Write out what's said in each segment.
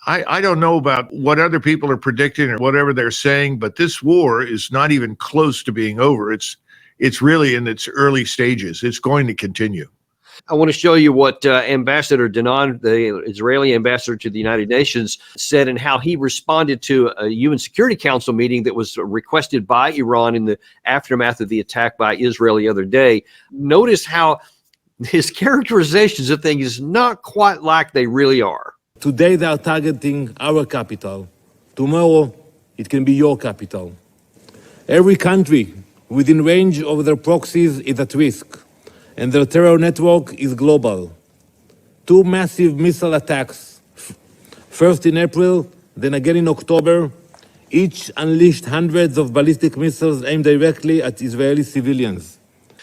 I don't know about what other people are predicting or whatever they're saying, but this war is not even close to being over. It's really in its early stages. It's going to continue. I want to show you what Ambassador Danon, the Israeli ambassador to the United Nations, said and how he responded to a UN Security Council meeting that was requested by Iran in the aftermath of the attack by Israel the other day. Notice how his characterizations of things is not quite like they really are. Today they are targeting our capital. Tomorrow it can be your capital. Every country within range of their proxies is at risk, and their terror network is global. 2 massive missile attacks, first in April, then again in October, each unleashed hundreds of ballistic missiles aimed directly at Israeli civilians.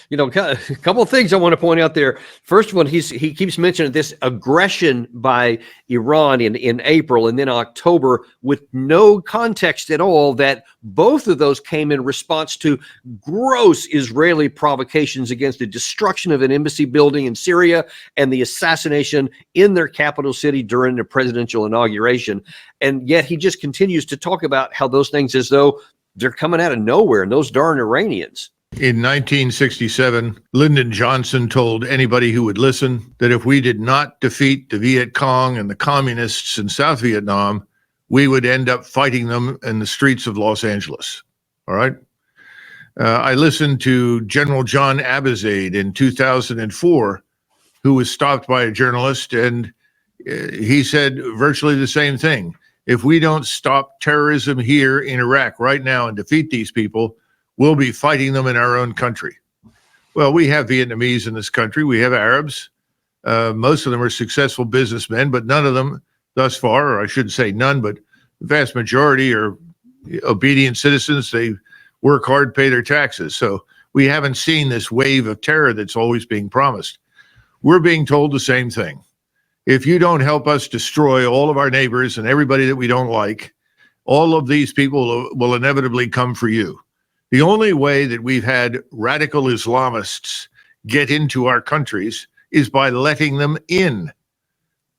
You know, a couple of things I want to point out there. First one, he keeps mentioning this aggression by Iran in April and then October with no context at all that both of those came in response to gross Israeli provocations against the destruction of an embassy building in Syria and the assassination in their capital city during the presidential inauguration. And yet he just continues to talk about how those things as though they're coming out of nowhere, and those darn Iranians. In 1967, Lyndon Johnson told anybody who would listen that if we did not defeat the Viet Cong and the communists in South Vietnam, we would end up fighting them in the streets of Los Angeles. All right. I listened to General John Abizaid in 2004, who was stopped by a journalist, and he said virtually the same thing. If we don't stop terrorism here in Iraq right now and defeat these people, we'll be fighting them in our own country. Well, we have Vietnamese in this country. We have Arabs. Most of them are successful businessmen, but none of them thus far, or I shouldn't say none, but the vast majority are obedient citizens. They work hard, pay their taxes. So we haven't seen this wave of terror that's always being promised. We're being told the same thing. If you don't help us destroy all of our neighbors and everybody that we don't like, all of these people will inevitably come for you. The only way that we've had radical Islamists get into our countries is by letting them in,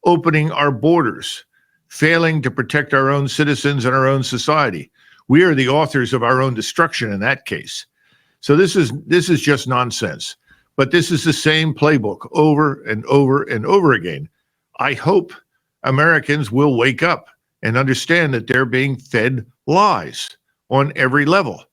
opening our borders, failing to protect our own citizens and our own society. We are the authors of our own destruction in that case. So this is just nonsense. But this is the same playbook over and over and over again. I hope Americans will wake up and understand that they're being fed lies on every level.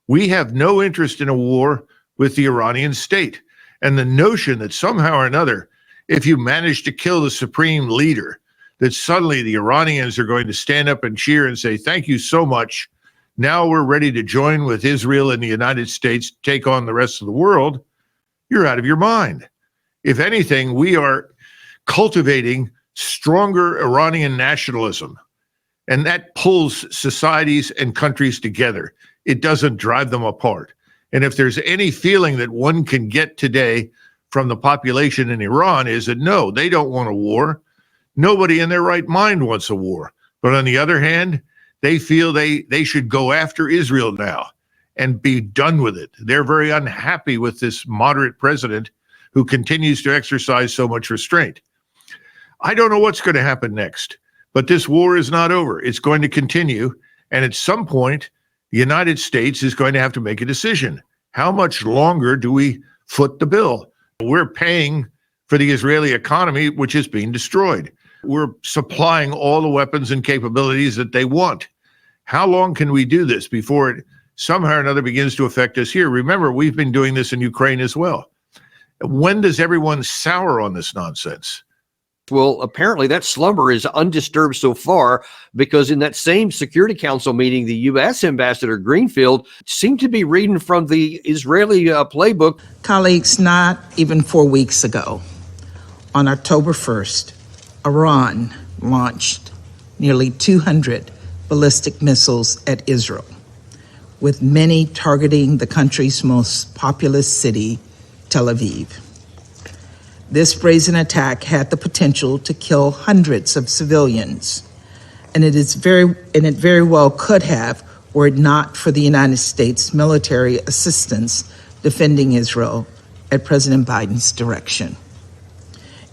We have no interest in a war with the Iranian state. And the notion that somehow or another, if you manage to kill the supreme leader, that suddenly the Iranians are going to stand up and cheer and say, thank you so much. Now we're ready to join with Israel and the United States to take on the rest of the world. You're out of your mind. If anything, we are cultivating stronger Iranian nationalism, and that pulls societies and countries together. It doesn't drive them apart. And if there's any feeling that one can get today from the population in Iran is that no, they don't want a war. Nobody in their right mind wants a war. But on the other hand, they feel they should go after Israel now and be done with it. They're very unhappy with this moderate president who continues to exercise so much restraint. I don't know what's going to happen next, but this war is not over. It's going to continue. And at some point, the United States is going to have to make a decision. How much longer do we foot the bill? We're paying for the Israeli economy, which is being destroyed. We're supplying all the weapons and capabilities that they want. How long can we do this before it somehow or another begins to affect us here? Remember, we've been doing this in Ukraine as well. When does everyone sour on this nonsense? Well, apparently that slumber is undisturbed so far, because in that same Security Council meeting, the U.S. Ambassador Greenfield seemed to be reading from the Israeli playbook. Colleagues, not even 4 weeks ago, on October 1st, Iran launched nearly 200 ballistic missiles at Israel, with many targeting the country's most populous city, Tel Aviv. This brazen attack had the potential to kill hundreds of civilians, and it very well could have, were it not for the United States military assistance defending Israel at President Biden's direction.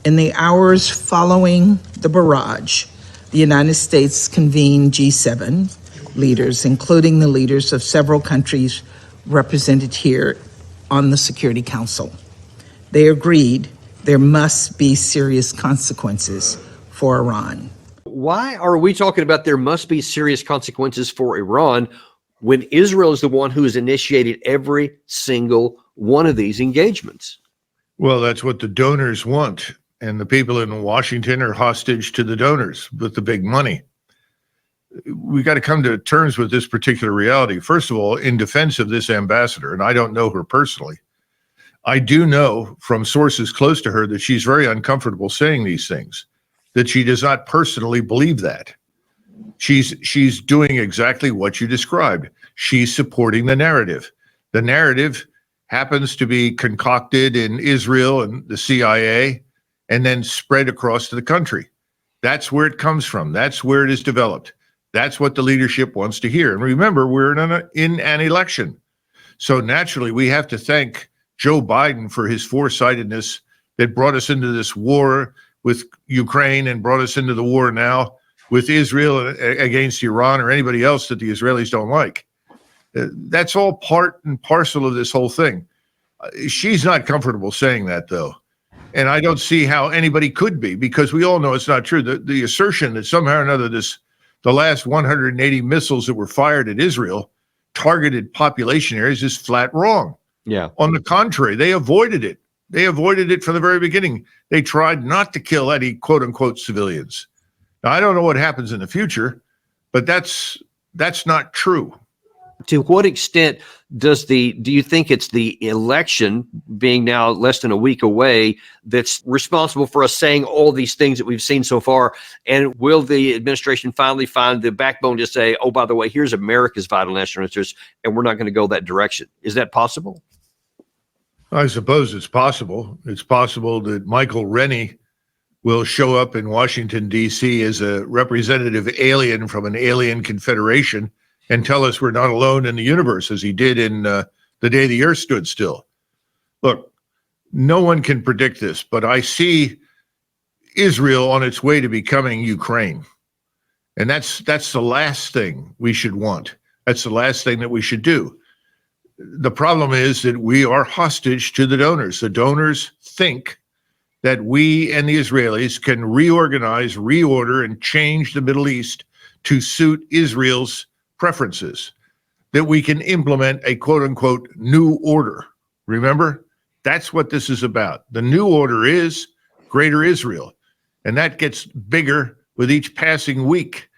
In the hours following the barrage, The United States convened G7 leaders, including the leaders of several countries represented here on the Security Council. They agreed there must be serious consequences for Iran. Why are we talking about there must be serious consequences for Iran when Israel is the one who has initiated every single one of these engagements? Well, that's what the donors want. And the people in Washington are hostage to the donors with the big money. We got to come to terms with this particular reality. First of all, in defense of this ambassador, and I don't know her personally, I do know from sources close to her that she's very uncomfortable saying these things, that she does not personally believe that. She's doing exactly what you described. She's supporting the narrative. The narrative happens to be concocted in Israel and the CIA and then spread across to the country. That's where it comes from. That's where it is developed. That's what the leadership wants to hear. And remember, we're in an election. So naturally, we have to thank Joe Biden for his foresightedness that brought us into this war with Ukraine and brought us into the war now with Israel against Iran or anybody else that the Israelis don't like. That's all part and parcel of this whole thing. She's not comfortable saying that, though. And I don't see how anybody could be, because we all know it's not true. The assertion that somehow or another the last 180 missiles that were fired at Israel targeted population areas is flat wrong. Yeah. On the contrary, they avoided it. They avoided it from the very beginning. They tried not to kill any quote unquote civilians. Now, I don't know what happens in the future, but that's not true. To what extent do you think it's the election being now less than a week away that's responsible for us saying all these things that we've seen so far? And will the administration finally find the backbone to say, oh, by the way, here's America's vital national interest, and we're not going to go that direction? Is that possible? I suppose it's possible. It's possible that Michael Rennie will show up in Washington, D.C. as a representative alien from an alien confederation and tell us we're not alone in the universe, as he did in The Day the Earth Stood Still. Look, no one can predict this, but I see Israel on its way to becoming Ukraine. And that's the last thing we should want. That's the last thing that we should do. The problem is that we are hostage to the donors. The donors think that we and the Israelis can reorganize, reorder, and change the Middle East to suit Israel's preferences, that we can implement a quote unquote new order. Remember, that's what this is about. The new order is greater Israel, and that gets bigger with each passing week.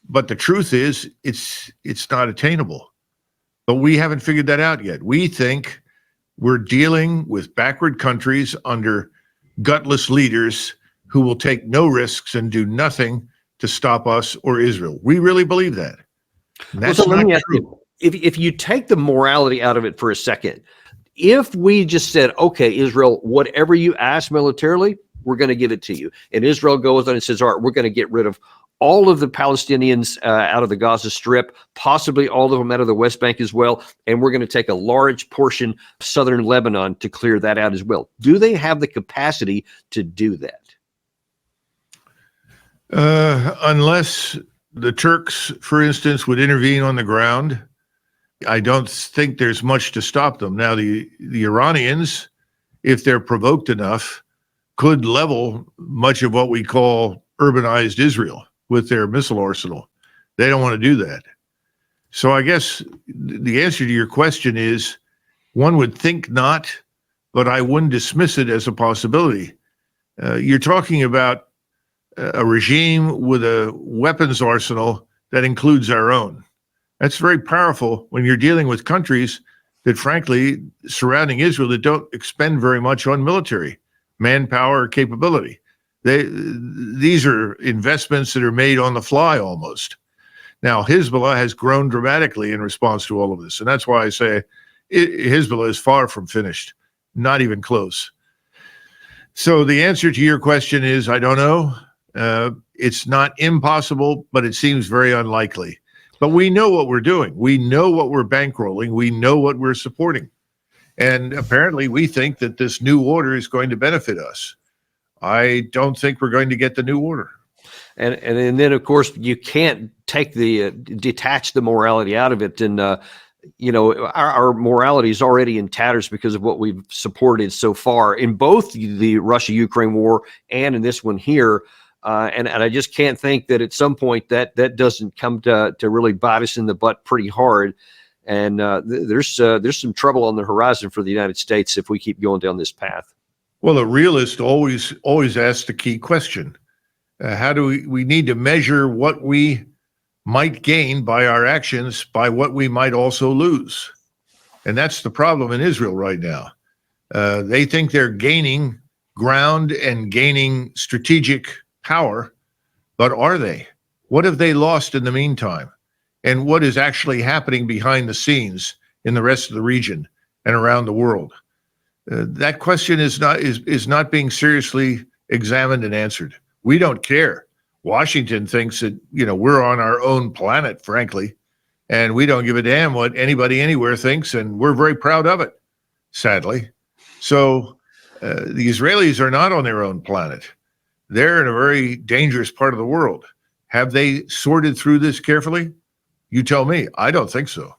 But the truth is, it's not attainable. But we haven't figured that out yet. We think we're dealing with backward countries under gutless leaders who will take no risks and do nothing to stop us or Israel. We really believe that. And that's let me not ask true. you, if you take the morality out of it for a second, if we just said, okay, Israel, whatever you ask militarily, we're going to give it to you. And Israel goes on and says, all right, we're going to get rid of all of the Palestinians out of the Gaza Strip, possibly all of them out of the West Bank as well. And we're going to take a large portion of southern Lebanon to clear that out as well. Do they have the capacity to do that? Unless the Turks, for instance, would intervene on the ground, I don't think there's much to stop them. Now, the Iranians, if they're provoked enough, could level much of what we call urbanized Israel with their missile arsenal. They don't want to do that. So I guess the answer to your question is, one would think not, but I wouldn't dismiss it as a possibility. You're talking about a regime with a weapons arsenal that includes our own. That's very powerful when you're dealing with countries that, frankly, surrounding Israel, that don't expend very much on military manpower or capability. These are investments that are made on the fly almost. Now, Hezbollah has grown dramatically in response to all of this. And that's why I say Hezbollah is far from finished, not even close. So the answer to your question is, I don't know. It's not impossible, but it seems very unlikely. But we know what we're doing. We know what we're bankrolling. We know what we're supporting. And apparently we think that this new order is going to benefit us. I don't think we're going to get the new order. And then of course you can't take the detach the morality out of it. And our morality is already in tatters because of what we've supported so far in both the Russia-Ukraine war and in this one here. And I just can't think that at some point that doesn't come to really bite us in the butt pretty hard. And there's some trouble on the horizon for the United States if we keep going down this path. Well, a realist always asks the key question. How do we need to measure what we might gain by our actions by what we might also lose? And that's the problem in Israel right now. They think they're gaining ground and gaining strategic power, but are they? What have they lost in the meantime? And what is actually happening behind the scenes in the rest of the region and around the world? That question is not being seriously examined and answered. We don't care. Washington thinks that, we're on our own planet, frankly, and we don't give a damn what anybody anywhere thinks, and we're very proud of it, sadly. So the Israelis are not on their own planet. They're in a very dangerous part of the world. Have they sorted through this carefully? You tell me. I don't think so.